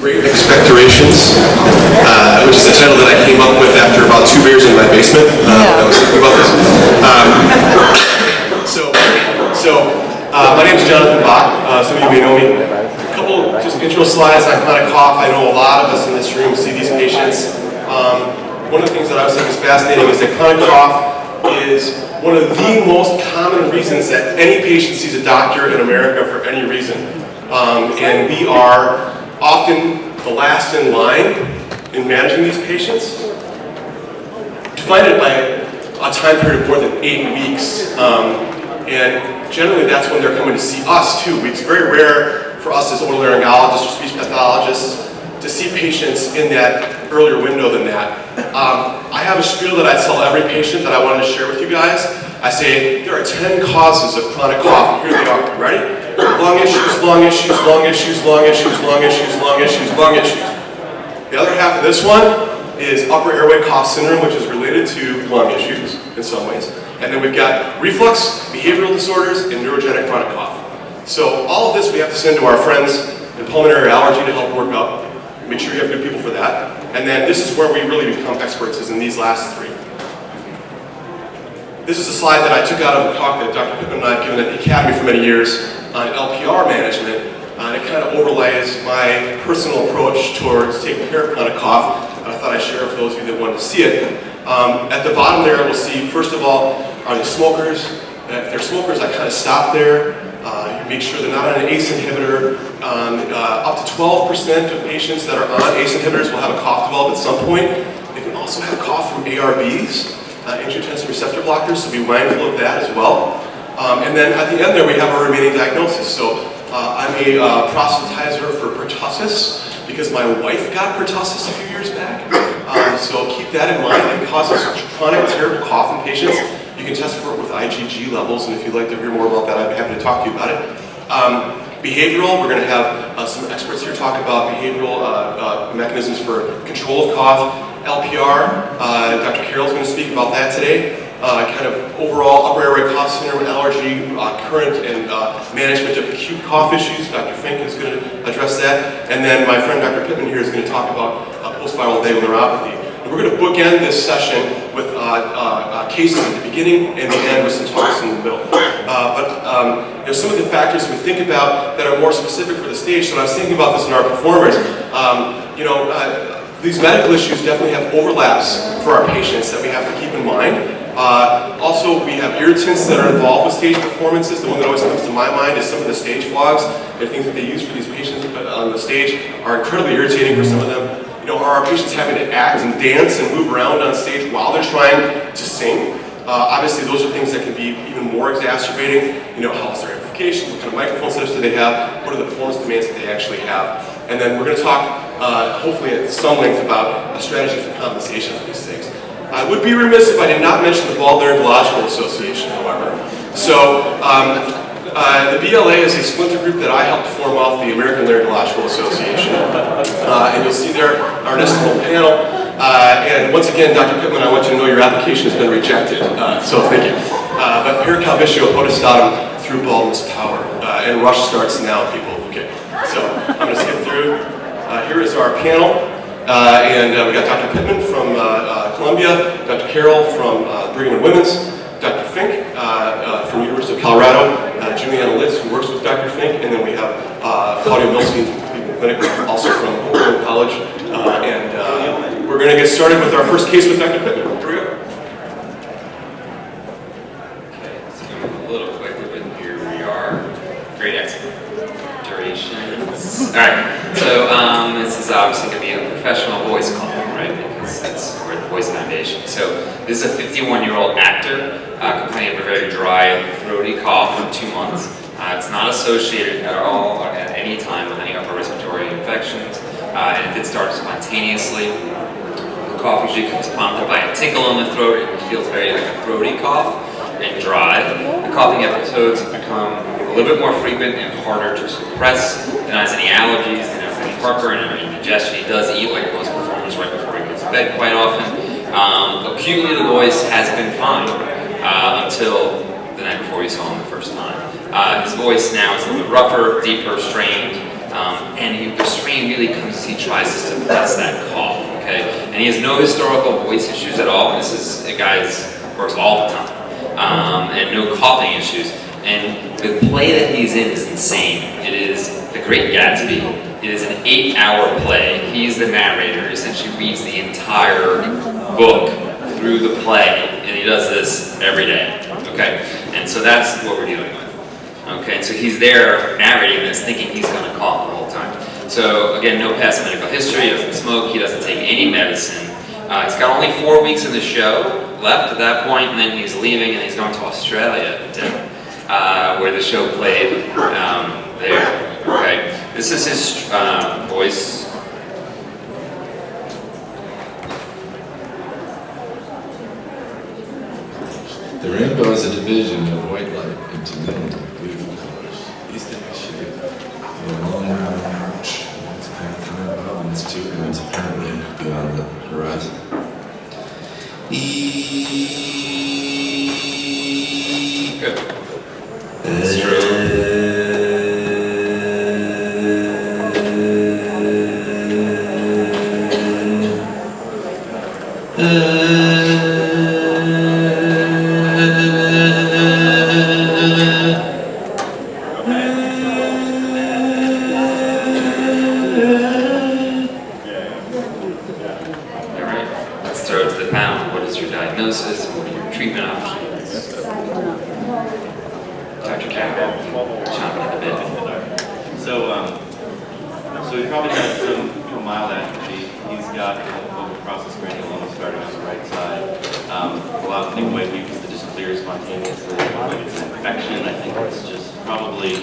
Great Expectorations, which is a title that I came up with after about 2 beers in my basement. I was thinking about this. My name is Jonathan Bock. Some of you may know me. A couple just intro slides on chronic cough. I know a lot of us in this room see these patients. One of the things that I was thinking is fascinating is that chronic cough is one of the most common reasons that any patient sees a doctor in America for any reason. And we are often the last in line in managing these patients. Defined by a time period of more than 8 weeks. And generally that's when they're coming to see us too. It's very rare for us as otolaryngologists or speech pathologists to see patients in that earlier window than that. I have a spiel that I tell every patient that I wanted to share with you guys. I say, there are 10 causes of chronic cough. Here they are. Ready? Lung issues, lung issues, lung issues, lung issues, lung issues, lung issues, lung issues. The other half of this one is upper airway cough syndrome, which is related to lung issues in some ways. And then we've got reflux, behavioral disorders, and neurogenic chronic cough. So all of this we have to send to our friends in pulmonary allergy to help work up. Make sure you have good people for that. And then this is where we really become experts, is in these last 3. This is a slide that I took out of a talk that Dr. Pitman and I have given at the Academy for many years on LPR management. And it kind of overlays my personal approach towards taking care of chronic cough. And I thought I'd share it for those of you that wanted to see it. At the bottom there, we'll see, first of all, are they smokers? And if they're smokers, I kind of stop there. Make sure they're not on an ACE inhibitor. Up to 12% of patients that are on ACE inhibitors will have a cough develop at some point. They can also have cough from ARBs. Angiotensin receptor blockers, so be mindful of that as well. And then at the end there we have our remaining diagnosis. So I'm a proselytizer for pertussis because my wife got pertussis a few years back. So keep that in mind. It causes chronic terrible cough in patients. You can test for it with IgG levels, and if you'd like to hear more about that, I'd be happy to talk to you about it. Behavioral, we're going to have some experts here talk about behavioral mechanisms for control of cough. LPR, Dr. Carroll is going to speak about that today. Kind of overall upper airway cough syndrome, allergy, current and management of acute cough issues. Dr. Fink is going to address that. And then my friend Dr. Pitman here is going to talk about post-viral vagal neuropathy. And we're going to bookend this session with cases at the beginning and the end with some talks in the middle. Some of the factors we think about that are more specific for the stage. So when I was thinking about this in our performers, these medical issues definitely have overlaps for our patients that we have to keep in mind. Also, we have irritants that are involved with stage performances. The one that always comes to my mind is some of the stage flogs. The things that they use for these patients on the stage are incredibly irritating for some of them. Are our patients having to act and dance and move around on stage while they're trying to sing? Obviously, those are things that can be even more exacerbating. How is their amplification? What kind of microphone setups do they have? What are the performance demands that they actually have? And then we're going to talk, hopefully at some length, about a strategy for compensation for these things. I would be remiss if I did not mention the Bald Laryngological Association, however. So, the BLA is a splinter group that I helped form off the American Laryngological Association. And you'll see there our next little panel. And once again, Dr. Pitman, I want you to know your application has been rejected, so thank you. But pericalvitio potestatum through baldness power. And rush starts now, people. Okay, so I'm going to skip through. Here is our panel. And we got Dr. Pitman from Columbia, Dr. Carroll from Brigham and Women's, Dr. Fink from the University of Colorado, Julianna who works with Dr. Fink, and then we have Claudio Milstein from Cleveland Clinic, also from Oakland College. And we're going to get started with our first case with Dr. Pitman. Here we go. Okay, so a little quicker, but here we are. Great Expectorations. All right, so this is obviously going to be a professional voice call, right? Because that's where the Voice Foundation. So this is a 51-year-old actor complaining of a very dry, throaty cough for 2 months. It's not associated at all or at any time with any upper respiratory infections, and it did start spontaneously. The cough usually comes prompted by a tickle in the throat, and it feels very like a throaty cough and dry. The coughing episodes have become a little bit more frequent and harder to suppress. Denies any allergies, denies any heartburn or indigestion. He does eat like most performers right before he goes to bed quite often. Acutely, the voice has been fine until the night before we saw him the first time. His voice now is a little bit rougher, deeper, strained, And the strain really comes, he tries to suppress that cough, okay? And he has no historical voice issues at all. This is a guy who works all the time, and no coughing issues. And the play that he's in is insane. It is The Great Gatsby. It is an 8-hour play. He's the narrator, essentially reads the entire book through the play, and he does this every day, okay? And so that's what we're dealing with. Okay, so he's there narrating this, thinking he's going to cough the whole time. So again, no past medical history, he doesn't smoke, he doesn't take any medicine. He's got only 4 weeks in the show left at that point, and then he's leaving and he's going to Australia, where the show played there. Okay, this is his voice. The rainbow is a division of white light into many beautiful colors. These days, shape a long march. It's passing above and it's 2 points apparently beyond the horizon. Good. That's true. So he probably has some mild atrophy. He's got vocal process granuloma starting on the right side. A lot of people might use the just clear spontaneously. Like it's an infection. I think it's just probably,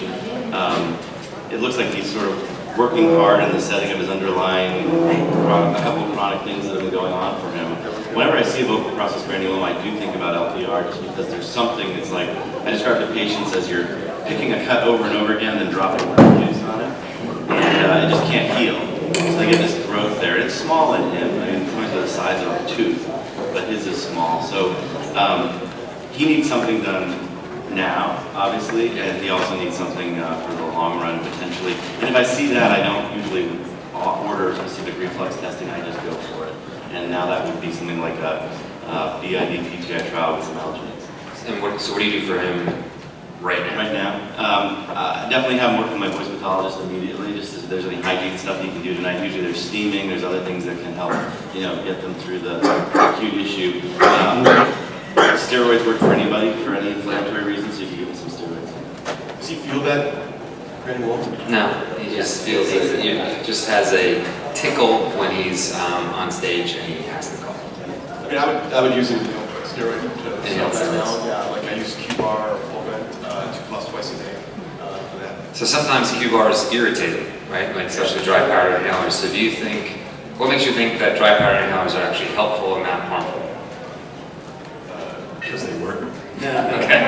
it looks like he's sort of working hard in the setting of his underlying, a couple of chronic things that have been going on for him. Whenever I see a vocal process granuloma, I do think about LPR just because there's something that's like, I describe to patients as you're picking a cut over and over again and then dropping juice on it. And it just can't heal. So they get this growth there. It's small in him, I mean, it's the size of a tooth, but his is small. So he needs something done now, obviously, and he also needs something for the long run, potentially. And if I see that, I don't usually order specific reflux testing, I just go for it. And now that would be something like a BID PGI trial with some alginate. And so what do you do for him right now? Right now, definitely have him work with my voice pathologist immediately, just if there's any hygiene stuff he can do tonight. Usually there's steaming, there's other things that can help, get them through the acute issue. Steroids work for anybody, for any inflammatory reasons, so you can give him some steroids. Does he feel that granuloma? No, he just feels it. He just has a tickle when he's on stage and he has to cough. I mean, I would use a steroid to solve that now. Yeah, like I use Q-bar or Fulvent 2+ twice a day for that. So sometimes Q-bar is irritating, right? Like especially dry powder inhalers. So do you think, what makes you think that dry powder inhalers are actually helpful and not harmful? Because they work. Okay.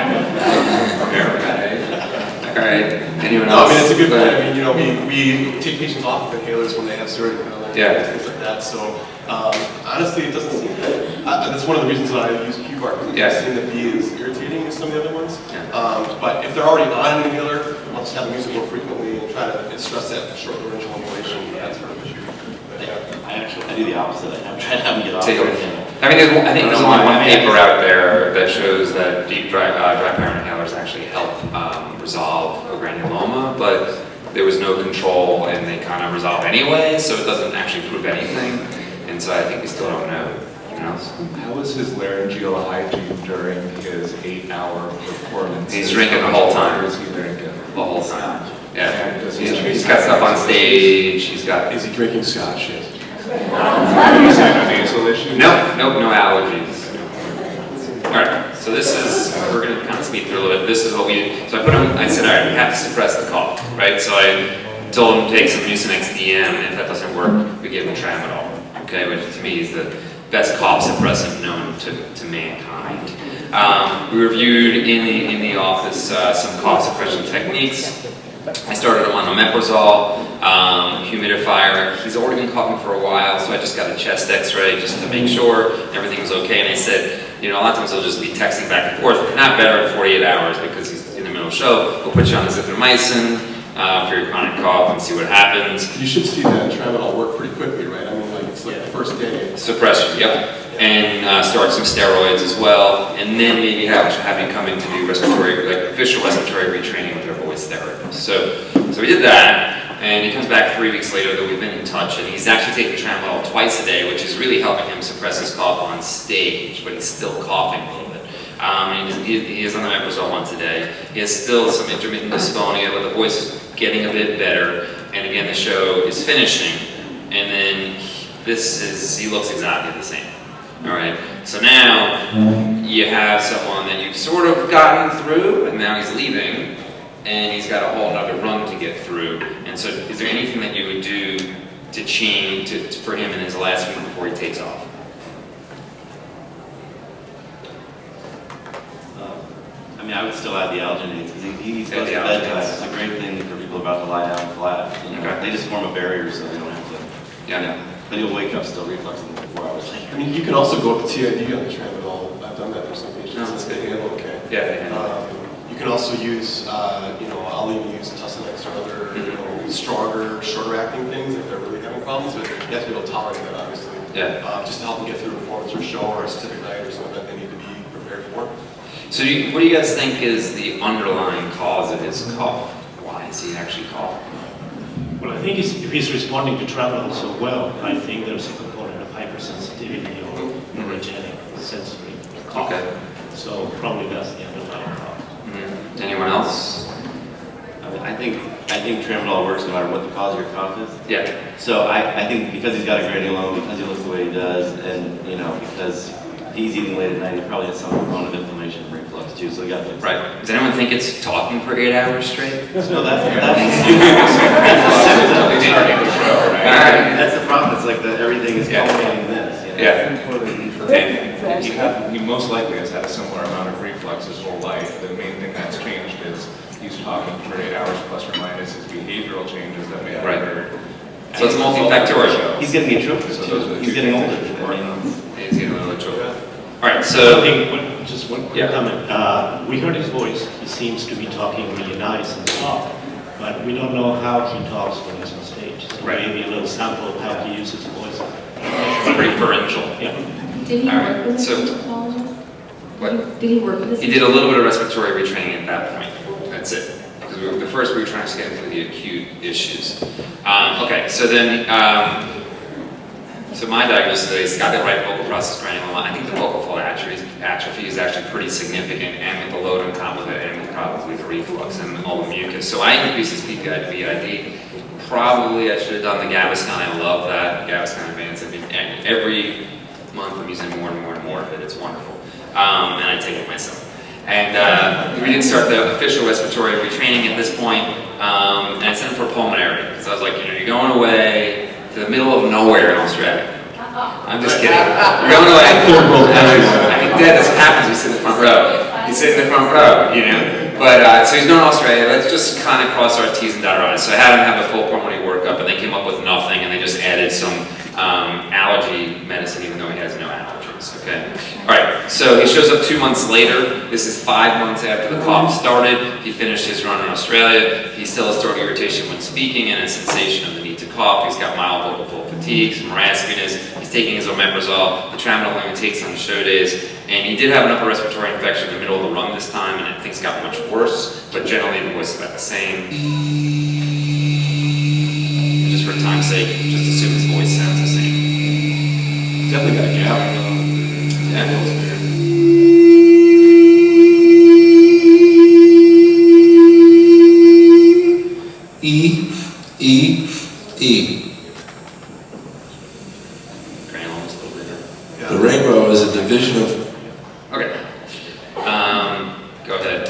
All right. Anyone No, else? I mean, it's a good point. I mean, we take patients off of inhalers when they have steroid inhalers and things like that. So honestly, it doesn't seem that. That's one of the reasons that I use Q-bar, because it doesn't seem to be as irritating as some of the other ones. Yeah. But if they're already on an inhaler, I'll just have them use it more frequently and try to stress that short laryngeal inhalation for that sort of issue. I do the opposite. I try to have them get off. Take it. I think there's only one paper out there that shows that deep dry powder inhalers actually help resolve a granuloma, but there was no control and they kind of resolve anyway, so it doesn't actually prove anything. And so I think we still don't know. How was his laryngeal hygiene during his 8-hour performance? He's drinking the whole time. Is he drinking? The whole time. Yeah. He's got stuff on stage. He's got. Is he drinking scotch? Yes. Is that a nasal issue? No allergies. All right, so this is, we're going to kind of speed through a little bit. This is what we did. So I said, all right, we have to suppress the cough, right? So I told him to take some Mucinex DM. If that doesn't work, we give him tramadol, okay? Which to me is the best cough suppressant known to mankind. We reviewed in the office some cough suppression techniques. I started him on omeprazole, humidifier. He's already been coughing for a while, so I just got a chest x-ray just to make sure everything was okay. And I said, a lot of times he'll just be texting back and forth. Not better in 48 hours because he's in the middle of the show. We'll put you on azithromycin. for your chronic cough and see what happens. You should see that tramadol work pretty quickly, right? I mean, like it's like the first day. Suppression, yep. And start some steroids as well, and then maybe have you come in to do respiratory, like official respiratory retraining with their voice therapist. So we did that. And he comes back 3 weeks later that we've been in touch, and he's actually taking tramadol twice a day, which is really helping him suppress his cough on stage, but he's still coughing a little bit. He is on the omeprazole once a day. He has still some intermittent dysphonia, but the voice is getting a bit better. And again, the show is finishing, and then he looks exactly the same. All right, so now you have someone that you've sort of gotten through, and now he's leaving, and he's got a whole other run to get through. And so is there anything that you would do to change for him in his last week before he takes off? I mean, I would still add the alginates, because he's close to bedtime. It's a great thing for people about to lie down flat. You know, they just form a barrier so they don't have to. Yeah. But he'll wake up still refluxing 4 hours later. I mean, you can also go up to TID on the tramadol. I've done that for some patients. No, that's They good. handle okay. Yeah, they handle You can also use, I'll even use Tussionex or other, stronger, shorter acting things if they're really having problems, but you have to be able to tolerate that, obviously. Yeah. Just to help them get through a performance or show or a specific night or something that they need to be prepared for. So what do you guys think is the underlying cause of his cough? Why is he actually coughing? Well, I think if he's responding to tramadol so well, I think there's a component of hypersensitivity or neurogenic sensory cough. Okay. So probably that's the underlying cause. Anyone else? I think tramadol works no matter what the cause of your cough is. Yeah. So I think because he's got a granuloma, because he looks the way he does, and because he's eating late at night, he probably has some component of inflammation and reflux too. So he got fixed. Right. Does anyone think it's talking for 8 hours straight? No, that's the That's the problem. It's like that everything is culminating this. He most likely has had a similar amount of reflux his whole life. The main thing that's changed is he's talking for 8 hours plus or minus his behavioral changes that may have occurred. So it's multifactorial. He's getting atrophic too. He's getting older. He's getting a little atrophic. All right, so Just one quick comment. We heard his voice. He seems to be talking really nice and soft, but we don't know how he talks when he's on stage. So maybe a little sample of how he uses his voice. it's pretty pharyngeal. Yeah. Did he All right, work with so- this technology? What? Did he work with this? He did a little bit of respiratory retraining at that point. That's it. Because we were trying to get into the acute issues. Okay, so then, so my diagnosis today is got the right vocal process granuloma. I think the vocal fold atrophy is actually pretty significant, and with the load on top of it, and with probably the reflux and all the mucus. So I increased his PPI-BID. Probably I should have done the Gaviscon. I love that Gaviscon Advance. I mean, every month I'm using more and more and more of it. It's wonderful. And I take it myself. And we didn't start the official respiratory retraining at this point, and I sent him for pulmonary, because I was like, you're going away to the middle of nowhere in Australia. I'm just kidding. You're going away. I think Dad, this happens, he's sitting in the front row. He's sitting in the front row, But, so he's going to Australia. Let's just kind of cross our T's and dot our I's. So I had him have a full pulmonary workup, and they came up with nothing, and they just added some allergy medicine, even though he has no allergies, okay? All right, so he shows up 2 months later. This is 5 months after the cough started. He finished his run in Australia. He still has throat irritation when speaking and a sensation of the need to cough. He's got mild vocal fold fatigue, some raspiness. He's taking his omeprazole. The tramadol only takes on show days. And he did have an upper respiratory infection in the middle of the run this time, and things got much worse, but generally the voice is about the same. Just for time's sake, just assume his voice sounds the same. Definitely got a gap. Yeah. E. Granuloma still there. The rainbow is a division of. Okay. Go ahead.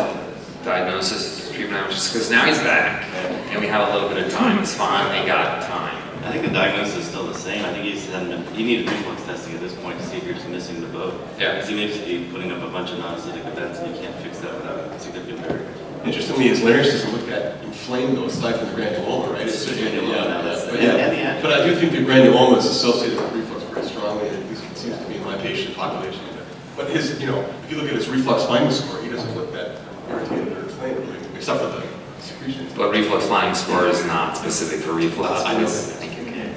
Diagnosis, treatment, because now he's back, and we have a little bit of time. He's finally got time. I think the diagnosis is still the same. I think you need reflux testing at this point to see if you're just missing the boat. Yeah. Because you may just be putting up a bunch of non-acidic events, and you can't fix that without a significant barrier. Interestingly, his larynx doesn't look that inflamed though, aside from the granuloma, right? It's just granuloma, that's but, the- and the but I do think the granuloma is associated with reflux pretty strongly, at least it seems to be in my patient population. But his, if you look at his reflux finding score, he doesn't look that irritated or inflamed, except for the Secretions. But reflux finding score is not specific for reflux. I know. I think you can.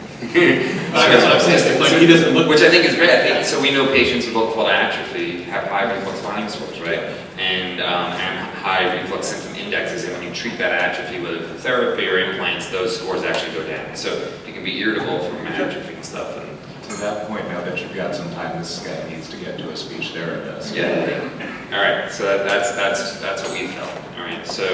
That's what I'm saying. Like, he doesn't look. Which I think is great. I think so. We know patients with local atrophy have high reflux finding scores, right? And high reflux symptom indexes. And when you treat that atrophy with therapy or implants, those scores actually go down. So it can be irritable from atrophy and stuff. And To that point, now that you've got some time, this guy needs to get to a speech therapist. yeah. All right. So that's what we felt. All right. So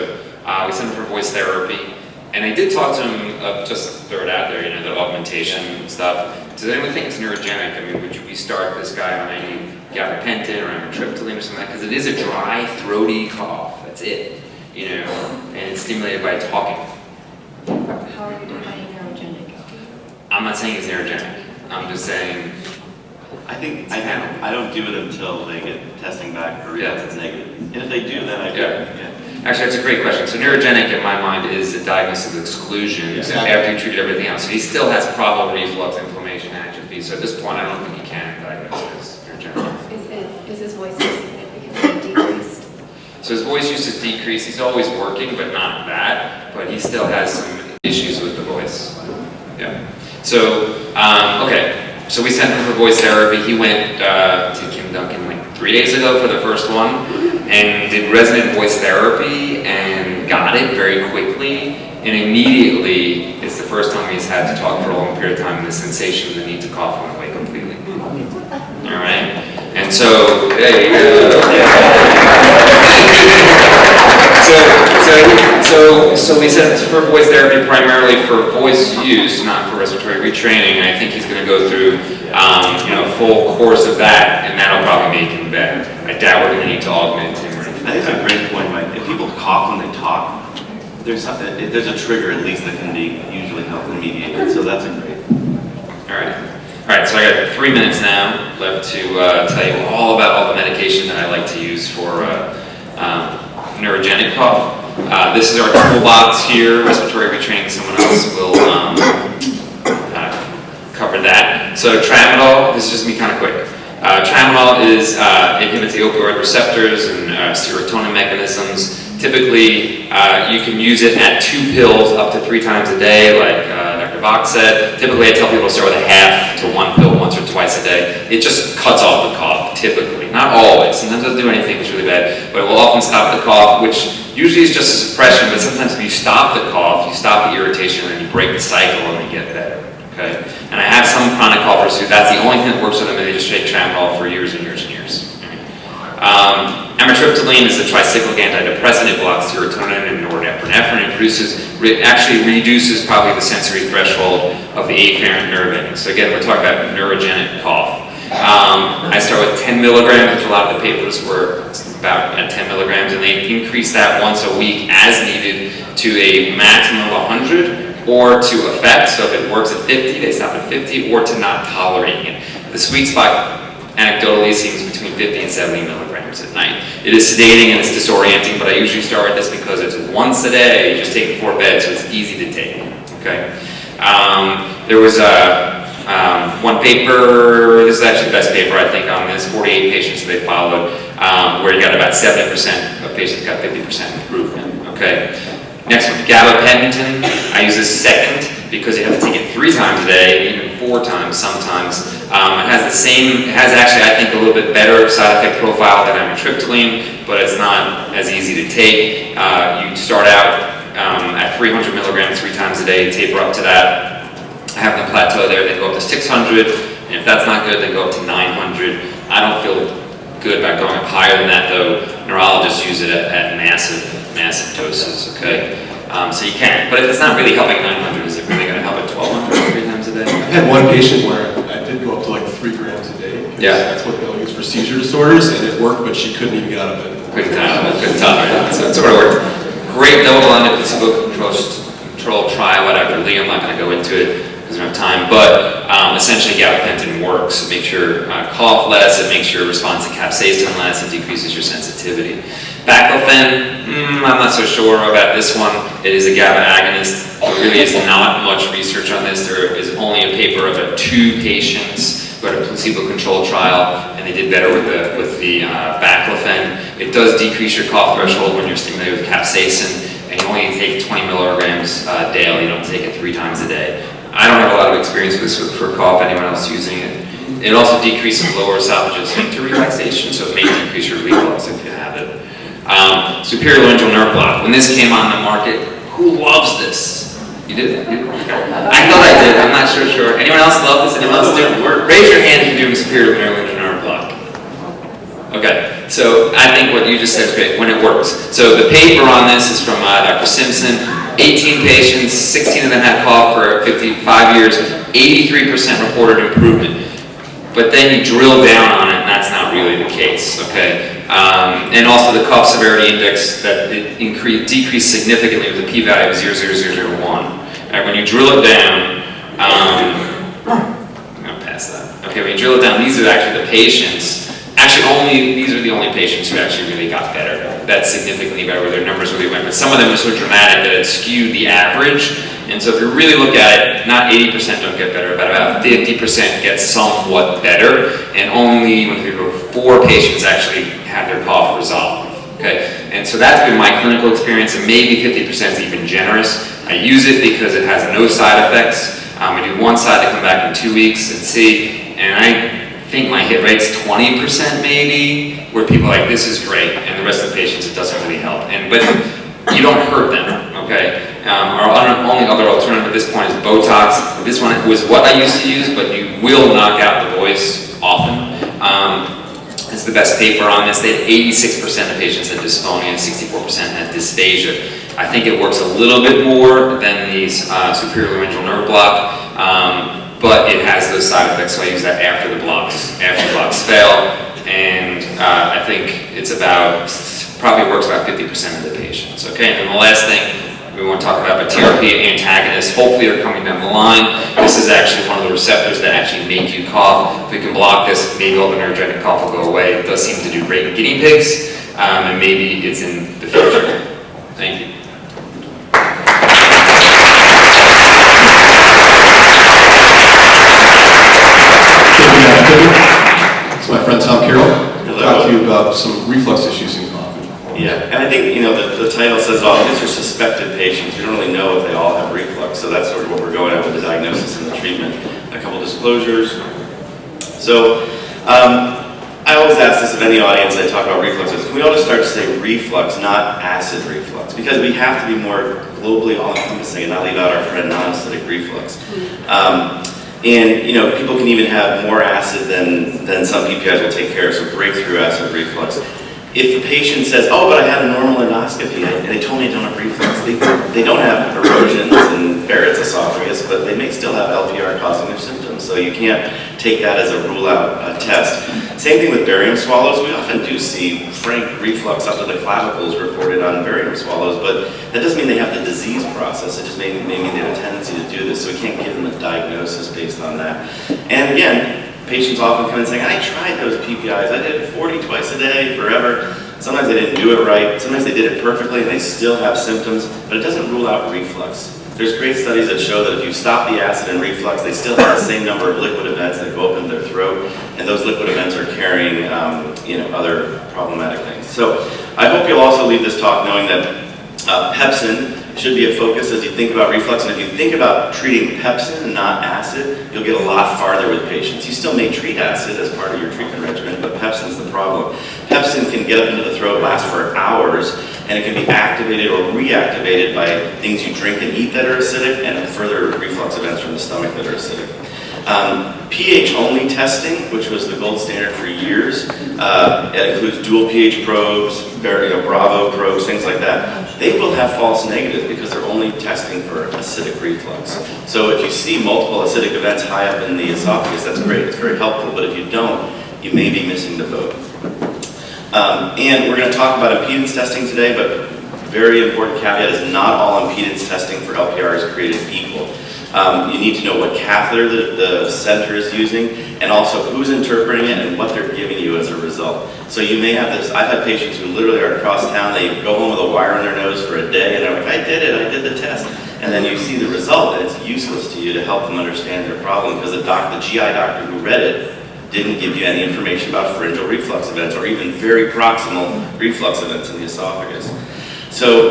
we sent him for voice therapy. And I did talk to him, just throw it out there, you know, the augmentation stuff. Does anyone think it's neurogenic? I mean, would we start this guy on any gabapentin or amitriptyline or something like that? Because it is a dry, throaty cough. That's it. You know, and it's stimulated by talking. How are you defining neurogenic? I'm not saying it's neurogenic. I'm just saying, I don't do it until they get testing back for Yeah. that's negative. And if they do, then I do. Yeah. Yeah. actually, that's a great question. So neurogenic, in my mind, is a diagnosis of exclusion Exactly. after you treated everything else. So he still has problem reflux, inflammation, atrophy. So at this point, I don't think he can diagnose as neurogenic. Is his voice significantly decreased? So his voice use is decreased. He's always working, but not that. But he still has some issues with the voice. Yeah. So, okay. So we sent him for voice therapy. He went to Kim Duncan like 3 days ago for the first one and did resonant voice therapy and got it very quickly. And immediately, it's the first time he's had to talk for a long period of time, and the sensation, the need to cough went away completely. All right? And so, there you go. So we sent it for voice therapy primarily for voice use, not for respiratory retraining. And I think he's going to go through, a full course of that, and that'll probably make him better. I doubt we're going to need to augment him or anything. I think it's a great point, Mike. If people cough when they talk, there's something, if there's a trigger at least that can be usually helped and mediated. So that's a great. All right. So I got 3 minutes now left to tell you all about all the medication that I like to use for neurogenic cough. This is our toolbox here. Respiratory retraining, someone else will cover that. So tramadol, this is just me kind of quick. Tramadol inhibits the opioid receptors and serotonin mechanisms. Typically, you can use it at 2 pills up to 3 times a day, like Dr. Bock said. Typically, I tell people to start with a half to 1 pill once or twice a day. It just cuts off the cough, typically. Not always. Sometimes it doesn't do anything that's really bad, but it will often stop the cough, which usually is just a suppression, but sometimes if you stop the cough, you stop the irritation, and you break the cycle and they get better. Okay? And I have some chronic coughers who that's the only thing that works for them, and they just take tramadol for years and years and years. Amitriptyline is a tricyclic antidepressant. It blocks serotonin and norepinephrine. It actually reduces probably the sensory threshold of the afferent nerve endings. So again, we're talking about neurogenic cough. I start with 10 milligrams, which a lot of the papers were about at 10 milligrams, and they increase that once a week as needed to a maximum of 100 or to effect. So if it works at 50, they stop at 50, or to not tolerating it. The sweet spot anecdotally seems between 50 and 70 milligrams at night. It is sedating and it's disorienting, but I usually start with this because it's once a day, you just take it before bed, so it's easy to take. Okay. There was one paper, this is actually the best paper I think on this, 48 patients they followed, where you got about 70% of patients got 50% improvement. Okay. Next one, gabapentin. I use this second because you have to take it 3 times a day, even 4 times sometimes. It has actually, I think, a little bit better side effect profile than amitriptyline, but it's not as easy to take. You start out at 300 milligrams 3 times a day, taper up to that. I have the plateau there, then go up to 600, and if that's not good, then go up to 900. I don't feel good about going up higher than that, though. Neurologists use it at massive doses, okay? So you can, but if it's not really helping 900, is it really going to help at 1200 3 times a day? I had one patient where I did go up to like 3 grams a day. Yeah. That's what they'll use for seizure disorders, and it worked, but she couldn't even get out of bed. Couldn't tolerate it. So it sort of worked. Great double-blinded placebo-controlled trial at Dr. Lee. I'm not going to go into it because we don't have time, but essentially gabapentin works. It makes your cough less, it makes your response to capsaicin less, it decreases your sensitivity. Baclofen, I'm not so sure about this one. It is a GABA agonist. There really is not much research on this. There is only a paper of 2 patients who had a placebo-controlled trial, and they did better with the baclofen. It does decrease your cough threshold when you're stimulated with capsaicin, and you only take 20 milligrams daily, you don't take it 3 times a day. I don't have a lot of experience with this for cough, anyone else using it. It also decreases lower esophageal sphincter relaxation, so it may decrease your reflux if you have it. Superior laryngeal nerve block. When this came on the market, who loves this? You did? Okay. I thought I did. I'm not sure. Anyone else love this? Anyone else do it? Raise your hand if you're doing superior laryngeal nerve block. Okay. So I think what you just said is great when it works. So the paper on this is from Dr. Simpson. 18 patients, 16 of them had cough for 55 years, 83% reported improvement. But then you drill down on it, and that's not really the case, okay? And also the cough severity index, that it decreased significantly with a p-value of 0.0001. Right, when you drill it down, I'm gonna pass that. Okay, when you drill it down, these are actually the patients. Actually, these are the only patients who actually really got better. That's significantly better, where their numbers really went. But some of them are so dramatic that it skewed the average. And so if you really look at it, not 80% don't get better, but about 50% get somewhat better. And only when we were 4 patients actually had their cough resolved. Okay? And so that's been my clinical experience, and maybe 50% is even generous. I use it because it has no side effects. We do one side to come back in 2 weeks and see, and I think my hit rate's 20% maybe, where people are like, this is great, and the rest of the patients, it doesn't really help. But you don't hurt them, okay? Our only other alternative at this point is Botox. This one was what I used to use, but you will knock out the voice often. It's the best paper on this. They had 86% of patients had dysphonia and 64% had dysphagia. I think it works a little bit more than these superior laryngeal nerve block, but it has those side effects, so I use that after the blocks fail, and I think it's probably works about 50% of the patients, okay? And then the last thing we want to talk about, TRP antagonists, hopefully are coming down the line. This is actually one of the receptors that actually make you cough. If we can block this, maybe all the neurogenic cough will go away. It does seem to do great in guinea pigs, and maybe it's in the future. Thank you. It's my friend Tom Carroll. I'll talk to you about some reflux issues in cough. Yeah, and I think, the title says, well, these are suspected patients. We don't really know if they all have reflux, so that's sort of what we're going at with the diagnosis and the treatment. A couple disclosures. So, I always ask this of any audience I talk about refluxes. Can we all just start to say reflux, not acid reflux? Because we have to be more globally all-encompassing and not leave out our friend non-acidic reflux. And people can even have more acid than some PPIs will take care of, so breakthrough acid reflux. If the patient says, oh, but I had a normal endoscopy, and they told me I don't have reflux, they don't have erosions in Barrett's esophagus, but they may still have LPR causing their symptoms, so you can't take that as a rule-out test. Same thing with barium swallows. We often do see frank reflux up to the clavicles reported on barium swallows, but that doesn't mean they have the disease process. It just may mean they have a tendency to do this, so we can't give them a diagnosis based on that. And again, patients often come in saying, I tried those PPIs. I did 40 twice a day, forever. Sometimes they didn't do it right. Sometimes they did it perfectly and they still have symptoms, but it doesn't rule out reflux. There's great studies that show that if you stop the acid and reflux, they still have the same number of liquid events that go up in their throat, and those liquid events are carrying other problematic things. So I hope you'll also leave this talk knowing that pepsin should be a focus as you think about reflux, and if you think about treating pepsin and not acid, you'll get a lot farther with patients. You still may treat acid as part of your treatment regimen, but pepsin's the problem. Pepsin can get up into the throat, last for hours, and it can be activated or reactivated by things you drink and eat that are acidic, and further reflux events from the stomach that are acidic. pH-only testing, which was the gold standard for years, it includes dual pH probes, Bravo probes, things like that. They will have false negatives because they're only testing for acidic reflux. So if you see multiple acidic events high up in the esophagus, that's great, it's very helpful, but if you don't, you may be missing the boat. And we're going to talk about impedance testing today, but very important caveat is not all impedance testing for LPR is created equal. You need to know what catheter the center is using, and also who's interpreting it and what they're giving you as a result. So you may have this, I've had patients who literally are across town, they go home with a wire in their nose for a day, and they're like, I did it, I did the test. And then you see the result, and it's useless to you to help them understand their problem, because the GI doctor who read it didn't give you any information about pharyngeal reflux events, or even very proximal reflux events in the esophagus. So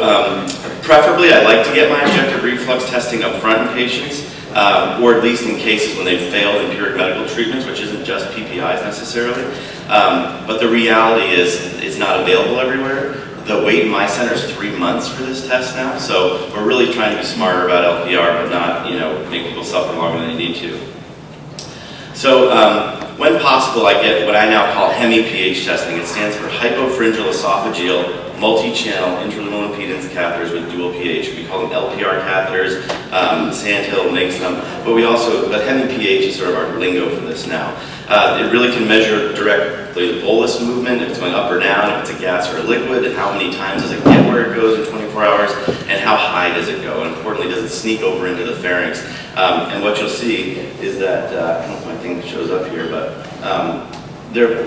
preferably, I like to get my objective reflux testing up front in patients, or at least in cases when they've failed empiric medical treatments, which isn't just PPIs necessarily. But the reality is it's not available everywhere. The wait in my center is 3 months for this test now, so we're really trying to be smarter about LPR, but not, make people suffer longer than they need to. So when possible, I get what I now call Hemi Ph testing. It stands for hypopharyngeal esophageal multi-channel intraluminal impedance catheters with dual pH. We call them LPR catheters. Sandhill makes them, but Hemi PH is sort of our lingo for this now. It really can measure directly the bolus movement, if it's going up or down, if it's a gas or a liquid, and how many times does it get where it goes in 24 hours, and how high does it go, and importantly, does it sneak over into the pharynx. And what you'll see is that, I don't know if my thing shows up here, but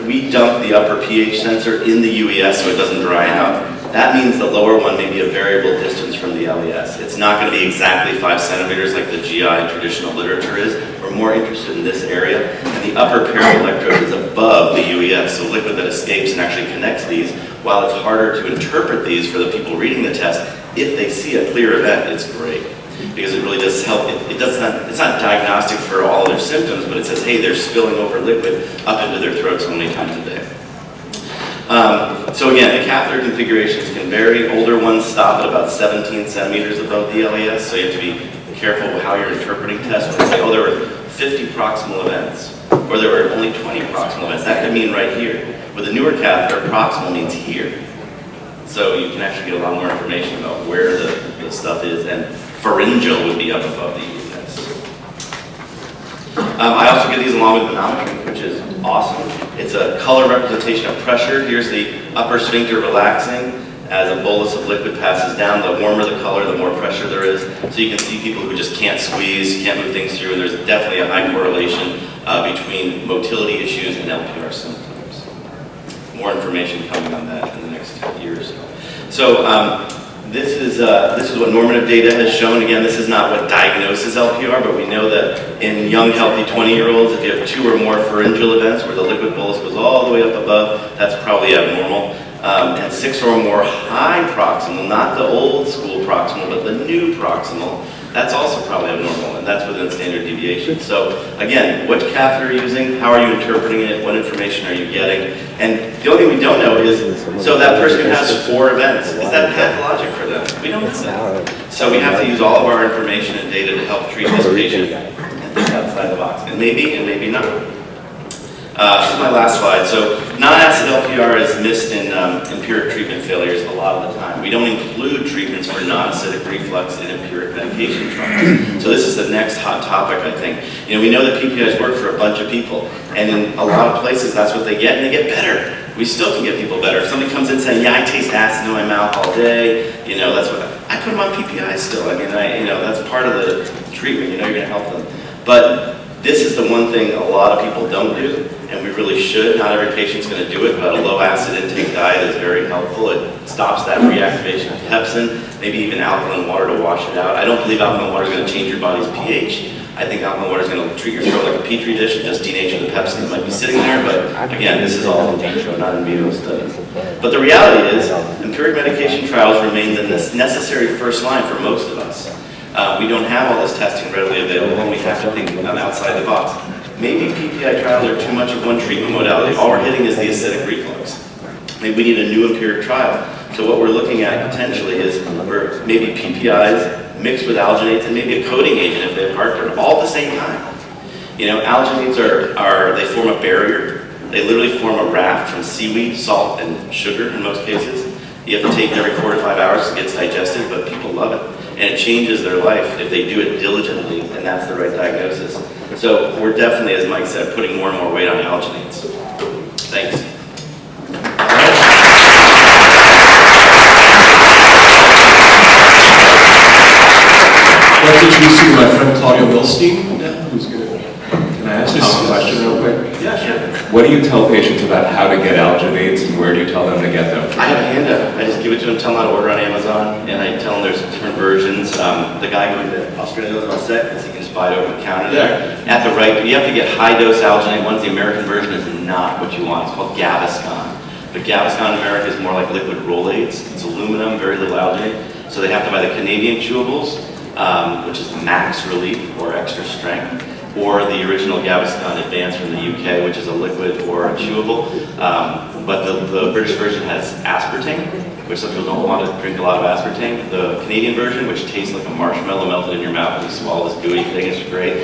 we dump the upper pH sensor in the UES so it doesn't dry out. That means the lower one may be a variable distance from the LES. It's not going to be exactly 5 centimeters like the GI traditional literature is. We're more interested in this area. And the upper pair of electrode is above the UES, so liquid that escapes and actually connects these. While it's harder to interpret these for the people reading the test, if they see a clear event, it's great. Because it really does help. It's not diagnostic for all their symptoms, but it says, hey, they're spilling over liquid up into their throat so many times a day. So again, the catheter configurations can vary. Older ones stop at about 17 centimeters above the LES, so you have to be careful with how you're interpreting tests. When they say, oh, there were 50 proximal events, or there were only 20 proximal events, that could mean right here. With a newer catheter, proximal means here. So you can actually get a lot more information about where the stuff is, and pharyngeal would be up above the UES. I also get these along with manometry, which is awesome. It's a color representation of pressure. Here's the upper sphincter relaxing as a bolus of liquid passes down. The warmer the color, the more pressure there is. So you can see people who just can't squeeze, can't move things through, and there's definitely a high correlation between motility issues and LPR symptoms. More information coming on that in the next year or so. So this is what normative data has shown. Again, this is not what diagnoses LPR, but we know that in young, healthy 20-year-olds, if you have 2 or more pharyngeal events where the liquid bolus goes all the way up above, that's probably abnormal. And 6 or more high proximal, not the old school proximal, but the new proximal, that's also probably abnormal, and that's within standard deviation. So again, what catheter are you using? How are you interpreting it? What information are you getting? And the only thing we don't know is, so that person who has 4 events, is that pathologic for them? We don't know that. So we have to use all of our information and data to help treat this patient and think outside the box. And maybe not. This is my last slide. So non-acid LPR is missed in empiric treatment failures a lot of the time. We don't include treatments for non-acidic reflux in empiric medication trials. So this is the next hot topic, I think. We know that PPIs work for a bunch of people, and in a lot of places that's what they get, and they get better. We still can get people better. If somebody comes in saying, yeah, I taste acid in my mouth all day, that's what I put them on PPIs still. I mean, that's part of the treatment. You're going to help them. But this is the one thing a lot of people don't do, and we really should. Not every patient's going to do it, but a low acid intake diet is very helpful. It stops that reactivation of pepsin, maybe even alkaline water to wash it out. I don't believe alkaline water is going to change your body's pH. I think alkaline water is going to treat your throat like a petri dish and just denature the pepsin that might be sitting there, but again, this is all in vitro, not in vivo studies. But the reality is, empiric medication trials remain the necessary first line for most of us. We don't have all this testing readily available, and we have to think outside the box. Maybe PPI trials are too much of one treatment modality. All we're hitting is the acidic reflux. Maybe we need a new empiric trial. So what we're looking at potentially is maybe PPIs mixed with alginates and maybe a coating agent if they have heartburn, all at the same time. Alginates they form a barrier. They literally form a raft from seaweed, salt, and sugar in most cases. You have to take it every 4 to 5 hours to get digested, but people love it. And it changes their life if they do it diligently, and that's the right diagnosis. So we're definitely, as Mike said, putting more and more weight on alginates. Thanks. I'd like to introduce you to my friend Claudio Milstein, who's going to... Can I ask Tom a question real quick? Yeah, sure. What do you tell patients about how to get alginates, and where do you tell them to get them? I have a handout. I just give it to them, tell them how to order on Amazon, and I tell them there's different versions. The guy going to Australia knows about set because he can just buy it over the counter there. At the right, you have to get high dose alginate ones. The American version is not what you want. It's called Gaviscon. The Gaviscon in America is more like liquid Rolaids. It's aluminum, very little algae. So they have to buy the Canadian chewables, which is max relief or extra strength, or the original Gaviscon Advanced from the UK, which is a liquid or a chewable. But the British version has aspartame, which some people don't want to drink a lot of aspartame. The Canadian version, which tastes like a marshmallow melted in your mouth and you swallow this gooey thing, it's great.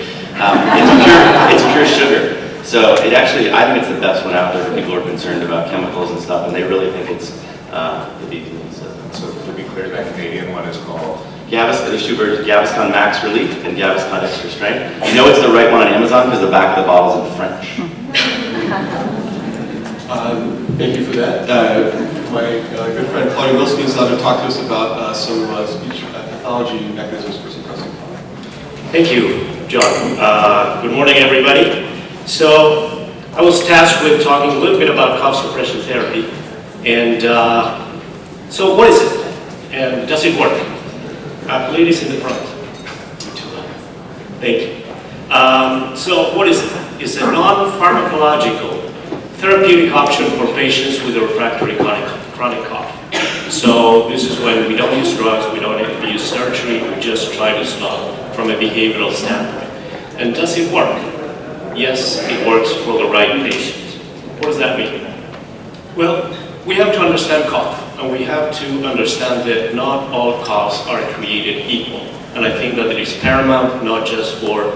It's pure sugar. So it actually, I think it's the best one out there for people who are concerned about chemicals and stuff, and they really think it's the beef. So to be clear, that Canadian one is called? There's two versions, Gaviscon Max Relief and Gaviscon Extra Strength. You know it's the right one on Amazon because the back of the bottle is in French. Thank you for that. My good friend Claudio Milstein is going to talk to us about some speech pathology mechanisms for suppressing cough. Thank you, John. Good morning, everybody. So I was tasked with talking a little bit about cough suppression therapy. And so what is it? And does it work? Ladies in the front. Thank you. So what is it? It's a non-pharmacological therapeutic option for patients with a refractory chronic cough. So this is when we don't use drugs, we don't use surgery, we just try to stop from a behavioral standpoint. And does it work? Yes, it works for the right patients. What does that mean? Well, we have to understand cough, and we have to understand that not all coughs are created equal. And I think that it is paramount, not just for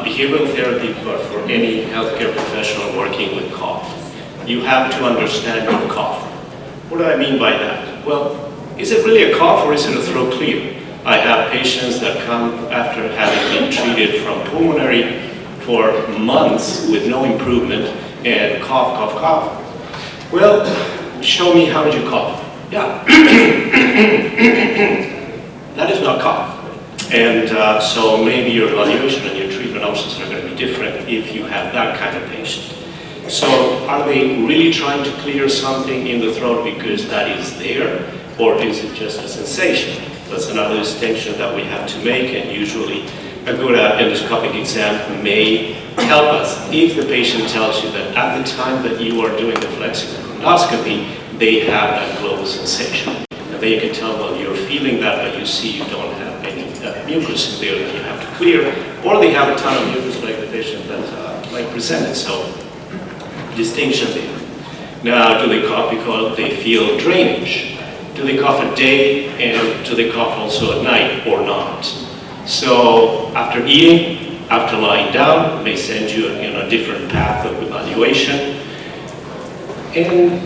behavioral therapy, but for any healthcare professional working with cough. You have to understand your cough. What do I mean by that? Well, is it really a cough or is it a throat clear? I have patients that come after having been treated from pulmonary for months with no improvement and cough, cough, cough. Well, show me how did you cough? Yeah. That is not cough. And so maybe your evaluation and your treatment options are going to be different if you have that kind of patient. So are they really trying to clear something in the throat because that is there, or is it just a sensation? That's another distinction that we have to make, and usually a good endoscopic exam may help us if the patient tells you that at the time that you are doing the flexible endoscopy, they have that global sensation. And then you can tell, well, you're feeling that, but you see you don't have any mucus in there that you have to clear, or they have a ton of mucus like the patient that presented. So distinction there. Now, do they cough because they feel drainage? Do they cough a day, and do they cough also at night or not? So after eating, after lying down, may send you in a different path of evaluation. And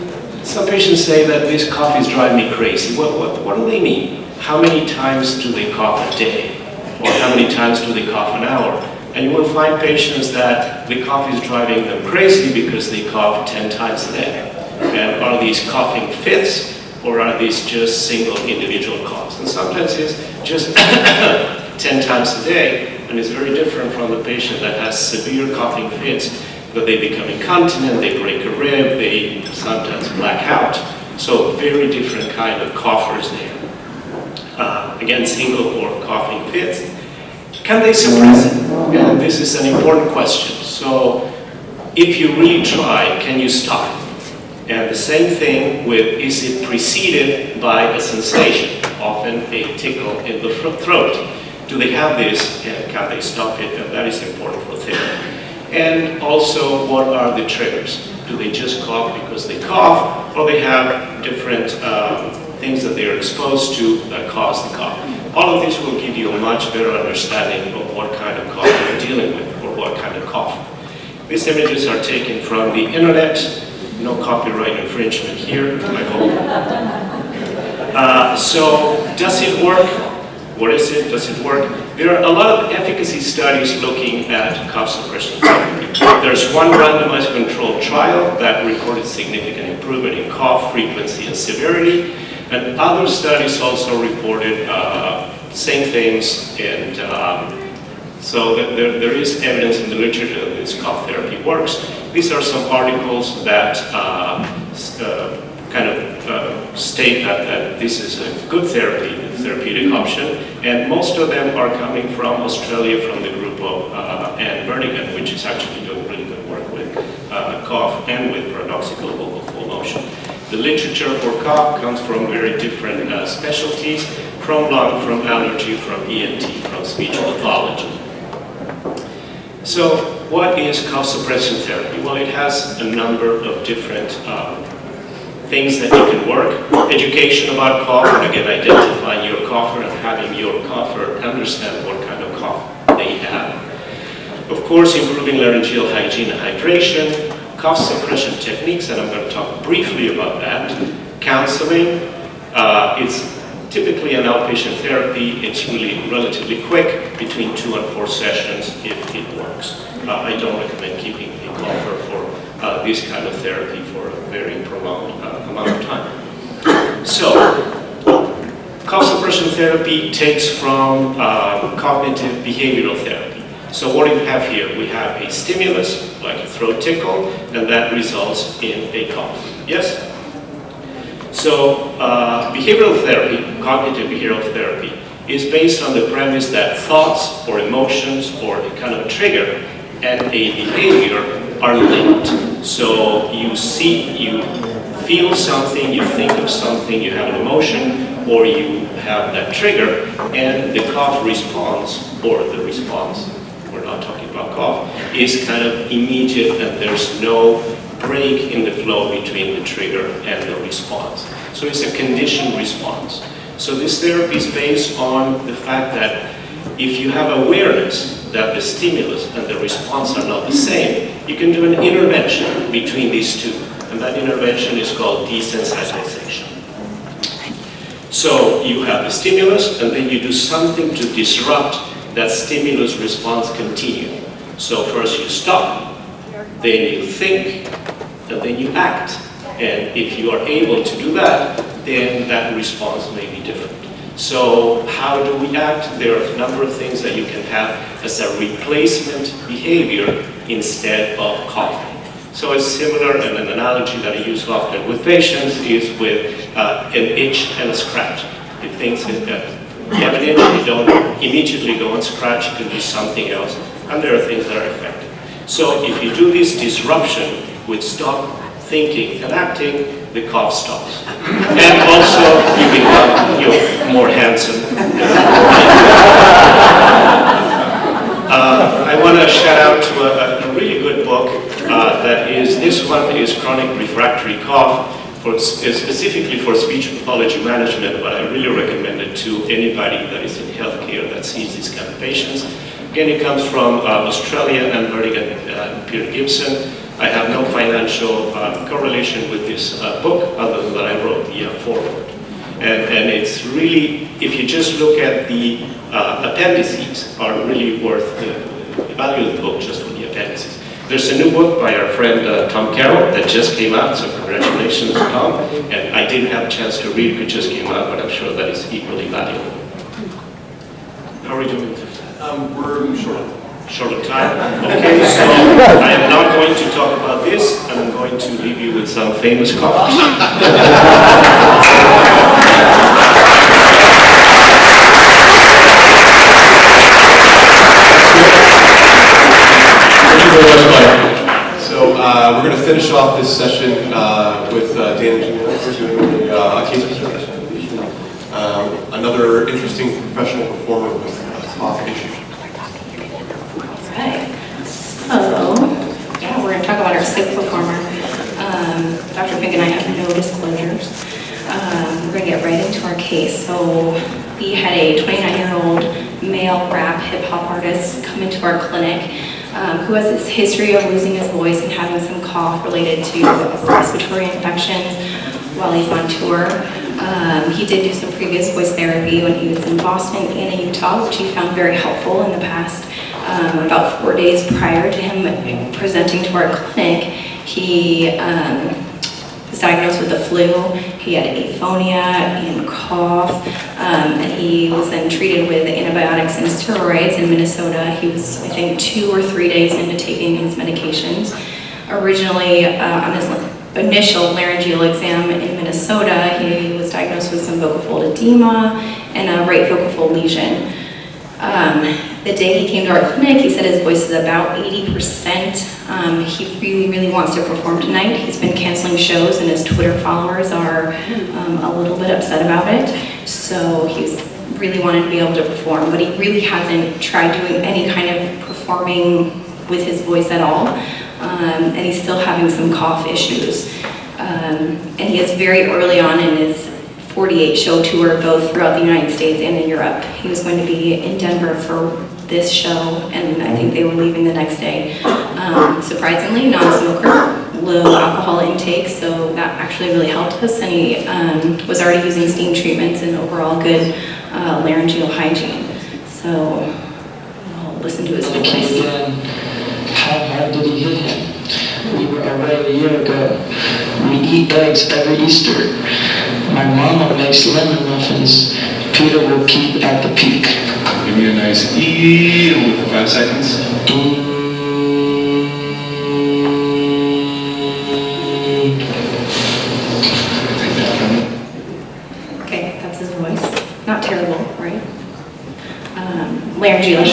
some patients say that this cough is driving me crazy. Well, what do they mean? How many times do they cough a day? Or how many times do they cough an hour? And you will find patients that the cough is driving them crazy because they cough 10 times a day. And are these coughing fits, or are these just single individual coughs? And sometimes it's just 10 times a day, and it's very different from the patient that has severe coughing fits, but they become incontinent, they break a rib, they sometimes black out. So very different kind of coughers there. Again, single or coughing fits. Can they suppress it? And this is an important question. So if you really try, can you stop it? And the same thing with, is it preceded by a sensation, often a tickle in the throat? Do they have this, and can they stop it? And that is important for therapy. And also, what are the triggers? Do they just cough because they cough, or they have different things that they are exposed to that cause the cough? All of this will give you a much better understanding of what kind of cough you're dealing with, or what kind of cough. These images are taken from the internet. No copyright infringement here, I hope. So, does it work? What is it? Does it work? There are a lot of efficacy studies looking at cough suppression therapy. There's one randomized controlled trial that reported significant improvement in cough frequency and severity, and other studies also reported same things, and so there is evidence in the literature that this cough therapy works. These are some articles that state that this is a good therapeutic option, and most of them are coming from Australia, from the group of Anne Vernigan, which is actually doing really good work with cough and with paradoxical vocal full motion. emotion. The literature for cough comes from very different specialties, from lung, from allergy, from ENT, from speech pathology. So what is cough suppression therapy? Well, it has a number of different things that you can work. Education about cough, and again, identifying your cougher and having your cougher understand what kind of cough they have. Of course, improving laryngeal hygiene and hydration, cough suppression techniques, and I'm going to talk briefly about that. Counseling, it's typically an outpatient therapy. It's really relatively quick, between 2 and 4 sessions if it works. I don't recommend keeping a cougher for this kind of therapy for a very prolonged amount of time. So, cough suppression therapy takes from cognitive behavioral therapy. So what do we have here? We have a stimulus, like a throat tickle, and that results in a cough. Yes? So behavioral therapy, cognitive behavioral therapy, is based on the premise that thoughts or emotions or a kind of trigger and a behavior are linked. So you feel something, you think of something, you have an emotion, or you have that trigger, and the cough response, or the response, we're not talking about cough, is kind of immediate, and there's no break in the flow between the trigger and the response. So it's a conditioned response. So this therapy is based on the fact that if you have awareness that the stimulus and the response are not the same, you can do an intervention between these two. And that intervention is called desensitization. So you have the stimulus, and then you do something to disrupt that stimulus response continuum. So first you stop, then you think, and then you act. And if you are able to do that, then that response may be different. So how do we act? There are a number of things that you can have as a replacement behavior instead of coughing. So it's similar, and an analogy that I use often with patients is with an itch and a scratch. If things that you have an itch, you don't immediately go and scratch, you can do something else, and there are things that are effective. So if you do this disruption with stop thinking and acting, the cough stops. And also, you become more handsome. I want to shout out to a really good book this one is Chronic Refractory Cough, specifically for speech pathology management, but I really recommend it to anybody that is in healthcare that sees these kind of patients. Again, it comes from Australia and Peter Gibson. I have no financial correlation with this book other than that I wrote the foreword. And it's really, if you just look at the appendices, are really worth the value of the book just for the appendices. There's a new book by our friend Tom Carroll that just came out, so congratulations to Tom. And I didn't have a chance to read it, it just came out, but I'm sure that it's equally valuable. How are we doing? We're Short of time. Okay, so I am not going to talk about this, and I'm going to leave you with some famous coughers. So we're going to finish off this session with Dan and Julianna doing a case presentation. Another interesting professional performer with a cough issue. Right. So, yeah, we're going to talk about our sick performer. Dr. Fink and I have no disclosures. We're going to get right into our case. So, we had a 29-year-old male rap hip-hop artist come into our clinic who has this history of losing his voice and having some cough related to respiratory infections while he's on tour. He did do some previous voice therapy when he was in Boston and in Utah, which he found very helpful in the past. About 4 days prior to him presenting to our clinic, he was diagnosed with the flu. He had aphonia and cough, and he was then treated with antibiotics and steroids in Minnesota. He was, I think, 2 or 3 days into taking his medications. Originally, on his initial laryngeal exam in Minnesota, he was diagnosed with some vocal fold edema and a right vocal fold lesion. The day he came to our clinic, he said his voice is about 80%. He really, really wants to perform tonight. He's been canceling shows and his Twitter followers are a little bit upset about it. So he's really wanted to be able to perform, but he really hasn't tried doing any kind of performing with his voice at all. And he's still having some cough issues. And he is very early on in his 48 show tour, both throughout the United States and in Europe. He was going to be in Denver for this show, and I think they were leaving the next day. Surprisingly, non-smoker, low alcohol intake, so that actually really helped us, and he was already using steam treatments and overall good laryngeal hygiene. So I'll listen to his voice. How hard did he hit him? We were away a year ago. We eat eggs every Easter. My mama makes lemon muffins. Peter will keep at the peak. Give me a nice E for 5 seconds. Okay, that's his voice. Not terrible, right? Laryngeal.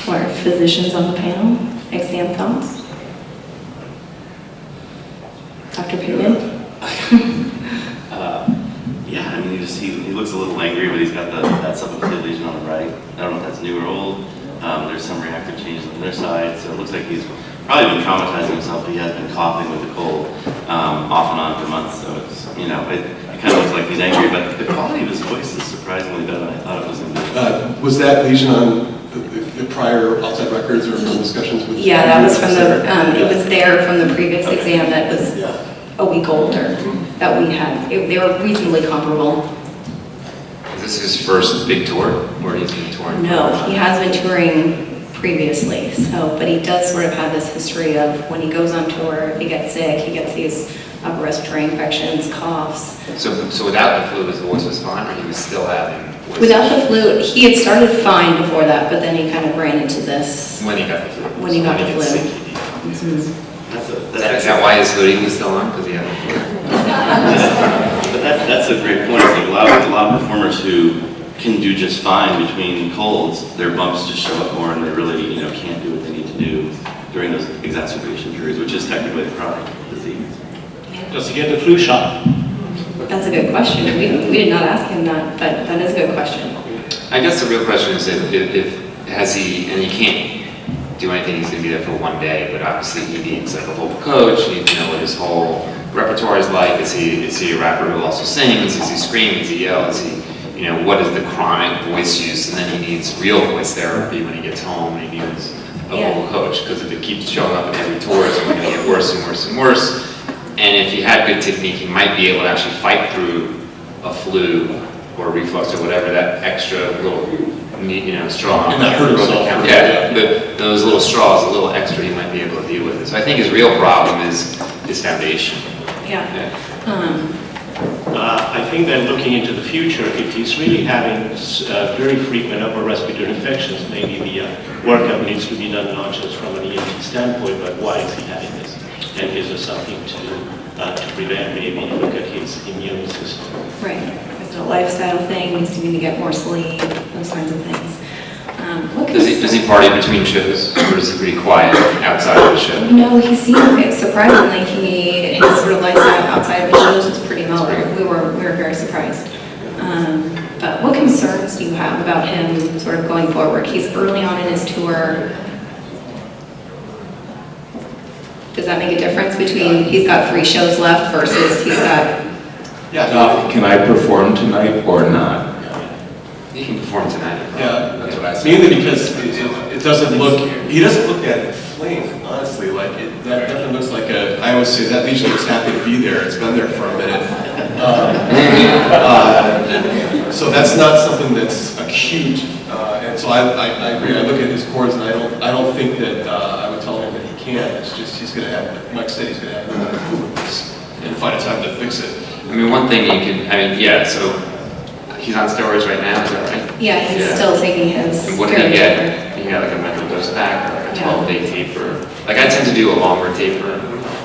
To our physicians on the panel, exam thoughts? Dr. Pitman? Yeah, I mean, he looks a little angry, but he's got that subacute lesion on the right. I don't know if that's new or old. There's some reactive changes on their side, so it looks like he's probably been traumatizing himself. He has been coughing with the cold off and on for months, so it's, it kind of looks like he's angry, but the quality of his voice is surprisingly better than I thought it was going to be. Was that lesion on the prior outside records or from discussions with? Yeah, that was from it was there from the previous exam that was a week older that we had. They were reasonably comparable. Is this his first big tour, or he's been touring? No, he has been touring previously, but he does sort of have this history of when he goes on tour, if he gets sick, he gets these upper respiratory infections, coughs. So without the flu, his voice was fine, or he was still having voice Without issues? the flu, he had started fine before that, but then he kind of ran into this When he got the flu? when he got the gets flu. sick, he needs- Mhm. Is that why his hoodie was still on? Because he had the flu? But that's a great point. I think a lot of performers who can do just fine between colds, their bumps just show up more and they really can't do what they need to do during those exacerbation periods, which is technically a chronic disease. Does he get the flu shot? That's a good question. We did not ask him that, but that is a good question. I guess the real question is if has he, and he can't do anything, he's going to be there for one day, but obviously he needs like a vocal coach, he needs to know what his whole repertoire is like. Is he a rapper who also sings? Is he scream? Is he yell? Is he, what is the chronic voice use? And then he needs real voice therapy when he gets home, and he needs a vocal coach, because if it keeps showing up in every tour, it's only going to get worse and worse and worse. And if he had good technique, he might be able to actually fight through a flu or reflux or whatever, that extra little straw. And that hurt himself. Yeah, those little straws, a little extra, he might be able to deal with it. So I think his real problem is his foundation. Yeah. I think that looking into the future, if he's really having very frequent upper respiratory infections, maybe the workup needs to be done not just from an ENT standpoint, but why is he having this? And is there something to prevent? Maybe look at his immune system. Right. Is it a lifestyle thing? Needs to get more sleep, those kinds of things. Does he party between shows, or is he pretty quiet outside of the show? No, he seemed, surprisingly, his sort of lifestyle outside of the shows was pretty mellow. We were very surprised. But what concerns do you have about him sort of going forward? He's early on in his tour. Does that make a difference between he's got 3 shows left versus he's got... Can I perform tonight or not? He can perform tonight. Yeah, That's what I said. mainly because it doesn't look, he doesn't look that inflamed, honestly. Like, that definitely looks like I always say that lesion is happy to be there. It's been there for a minute. So that's not something that's acute. And so I agree. I look at his cords and I don't think that I would tell him that he can't. It's just he's going to have, like Mike said, he's going to have to improve with this and find a time to fix it. I mean, one thing you can, I mean, yeah, so he's on steroids right now, is that right? Yeah, he's still taking his. And what did he get? He got like a mental dose pack or like a 12-day taper. Like I tend to do a longer taper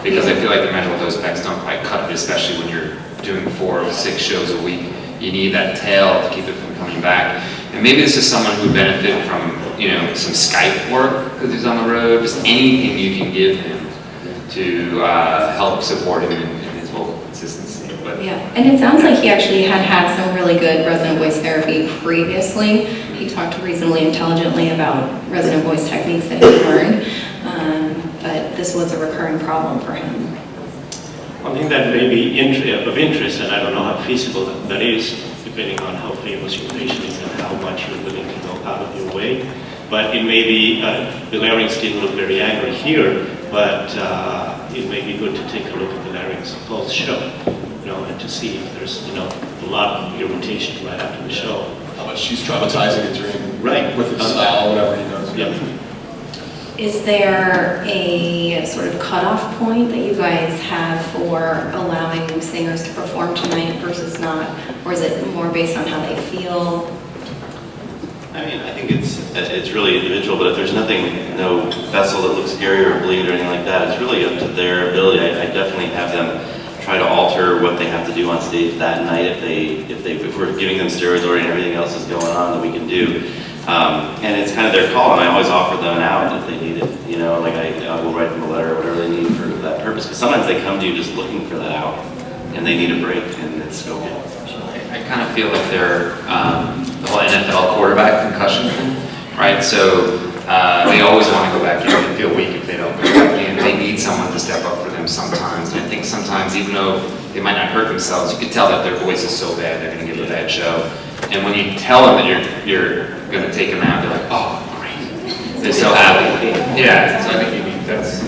because I feel like the mental dose packs don't quite cut it, especially when you're doing 4 or 6 shows a week. You need that tail to keep it from coming back. And maybe this is someone who benefit from, you know, some Skype work because he's on the road, just anything you can give him to help support him in his vocal consistency. But Yeah, and it sounds like he actually had some really good resonant voice therapy previously. He talked reasonably intelligently about resonant voice techniques that he learned, but this was a recurring problem for him. One thing that may be of interest, and I don't know how feasible that is, depending on how famous your patient is and how much you're willing to go out of your way, but it may be, the larynx didn't look very angry here, but it may be good to take a look at the larynx post-show, you know, and to see if there's, you know, a lot of irritation right after the show. How much she's traumatizing it during, Right. with his style, whatever he does. Yep. Is there a sort of cutoff point that you guys have for allowing singers to perform tonight versus not? Or is it more based on how they feel? I mean, I think it's really individual, but if there's nothing, no vessel that looks scary or bleed or anything like that, it's really up to their ability. I definitely have them try to alter what they have to do on stage that night if we're giving them steroids already and everything else is going on that we can do. And it's kind of their call, and I always offer them an out if they need it. You know, like I will write them a letter or whatever they need for that purpose. Because sometimes they come to you just looking for that out, and they need a break, and it's okay. I kind of feel like they're the whole NFL quarterback concussion thing, right? So they always want to go back in and feel weak if they don't go back in. They need someone to step up for them sometimes. And I think sometimes, even though they might not hurt themselves, you can tell that their voice is so bad they're going to give a bad show. And when you tell them that you're going to take them out, they're like, oh, great. They're so happy. Yeah, so I think that's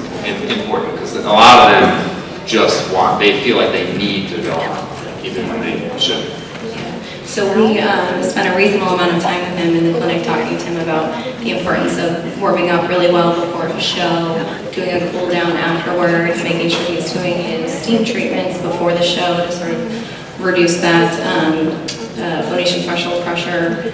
important because a lot of them just they feel like they need to go on, even when they shouldn't. So we spent a reasonable amount of time with him in the clinic talking to him about the importance of warming up really well before the show, doing a cool down afterwards, making sure he's doing his steam treatments before the show to sort of reduce that phonation threshold pressure,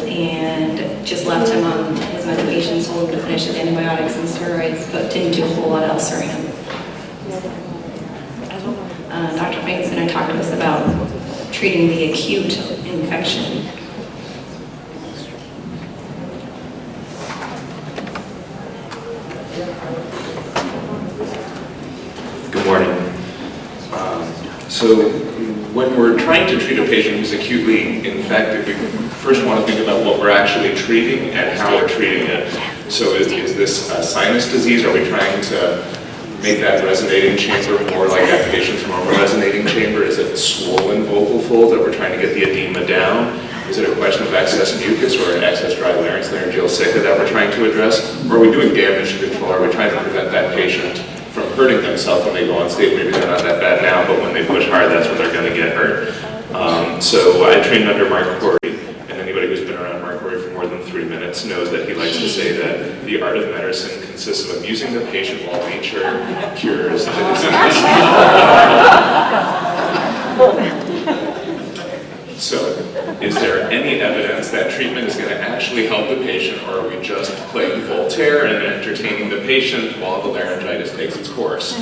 and just left him on his medications, told him to finish his antibiotics and steroids, but didn't do a whole lot else for him. Dr. Fink is going to talk to us about treating the acute infection. Good morning. So when we're trying to treat a patient who's acutely infected, we first want to think about what we're actually treating and how we're treating it. So is this a sinus disease? Are we trying to make that resonating chamber more like activation from a resonating chamber? Is it a swollen vocal fold that we're trying to get the edema down? Is it a question of excess mucus or excess dry larynx, laryngeal sicca that we're trying to address? Or are we doing damage control? Are we trying to prevent that patient from hurting themselves when they go on stage? Maybe they're not that bad now, but when they push hard, that's when they're going to get hurt. So I trained under Mark Corey, and anybody who's been around Mark Corey for more than 3 minutes knows that he likes to say that the art of medicine consists of amusing the patient while nature cures the disease. So, is there any evidence that treatment is going to actually help the patient, or are we just playing Voltaire and entertaining the patient while the laryngitis takes its course?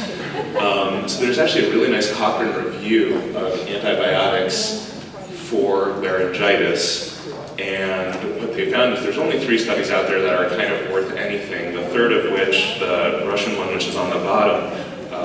So there's actually a really nice Cochrane review of antibiotics for laryngitis, and what they found is there's only 3 studies out there that are kind of worth anything, the third of which, the Russian one, which is on the bottom,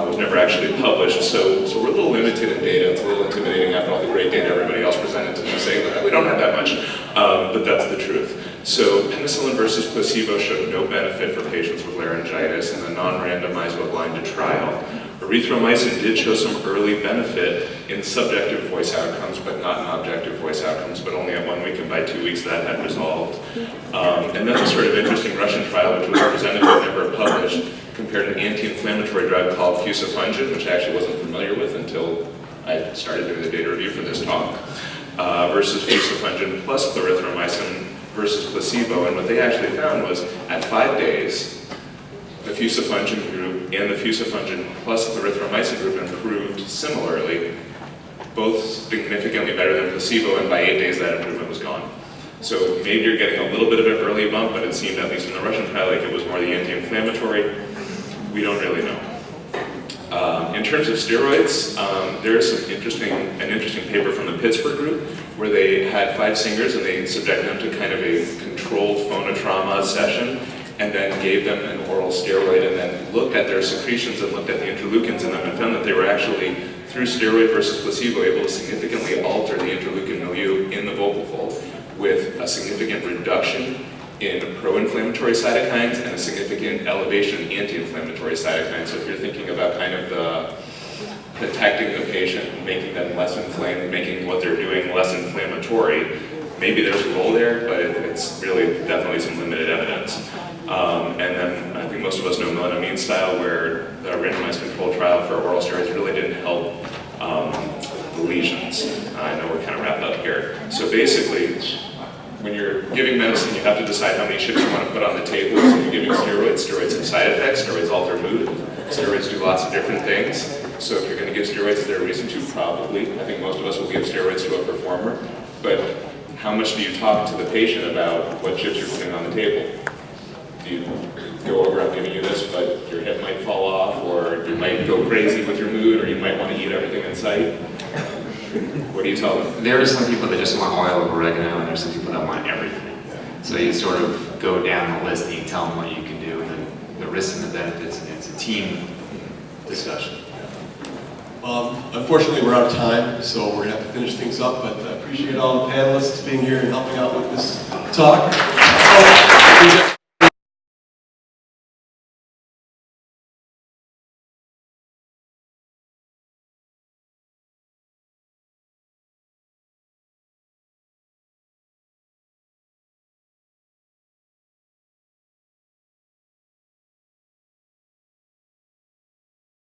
was never actually published, so we're a little limited in data. It's a little intimidating after all the great data everybody else presented to me saying that we don't have that much, but that's the truth. So penicillin versus placebo showed no benefit for patients with laryngitis in the non-randomized blinded trial. Erythromycin did show some early benefit in subjective voice outcomes, but not in objective voice outcomes, but only at 1 week, and by 2 weeks that had resolved. And then a sort of interesting Russian trial, which was presented but never published, compared an anti-inflammatory drug called fusifungin, which I actually wasn't familiar with until I started doing the data review for this talk, versus fusifungin plus clarithromycin versus placebo. And what they actually found was at 5 days, the fusifungin group and the fusifungin plus clarithromycin group improved similarly, both significantly better than placebo, and by 8 days that improvement was gone. So maybe you're getting a little bit of an early bump, but it seemed, at least in the Russian trial, like it was more the anti-inflammatory. We don't really know. In terms of steroids, there is an interesting paper from the Pittsburgh group where they had 5 singers and they subjected them to kind of a controlled phonotrauma session and then gave them an oral steroid and then looked at their secretions and looked at the interleukins in them and found that they were actually, through steroid versus placebo, able to significantly alter the interleukin milieu in the vocal fold with a significant reduction in pro-inflammatory cytokines and a significant elevation in anti-inflammatory cytokines. So if you're thinking about kind of the protecting the patient, making them less inflamed, making what they're doing less inflammatory, maybe there's a role there, but it's really definitely some limited evidence. And then I think most of us know melanamine style, where the randomized control trial for oral steroids really didn't help the lesions. I know we're kind of wrapped up here. So basically, when you're giving medicine, you have to decide how many chips you want to put on the table. So you're giving steroids. Steroids have side effects. Steroids alter mood. Steroids do lots of different things. So if you're going to give steroids, is there a reason to? Probably. I think most of us will give steroids to a performer. But how much do you talk to the patient about what chips you're putting on the table? Do you go over, I'm giving you this, but your hip might fall off, or you might go crazy with your mood, or you might want to eat everything in sight? What do you tell them? There are some people that just want oil of oregano, and there's some people that want everything. So you sort of go down the list and you tell them what you can do, and then the risks and the benefits, and it's a team discussion. Unfortunately, we're out of time, so we're going to have to finish things up, but I appreciate all the panelists being here and helping out with this talk.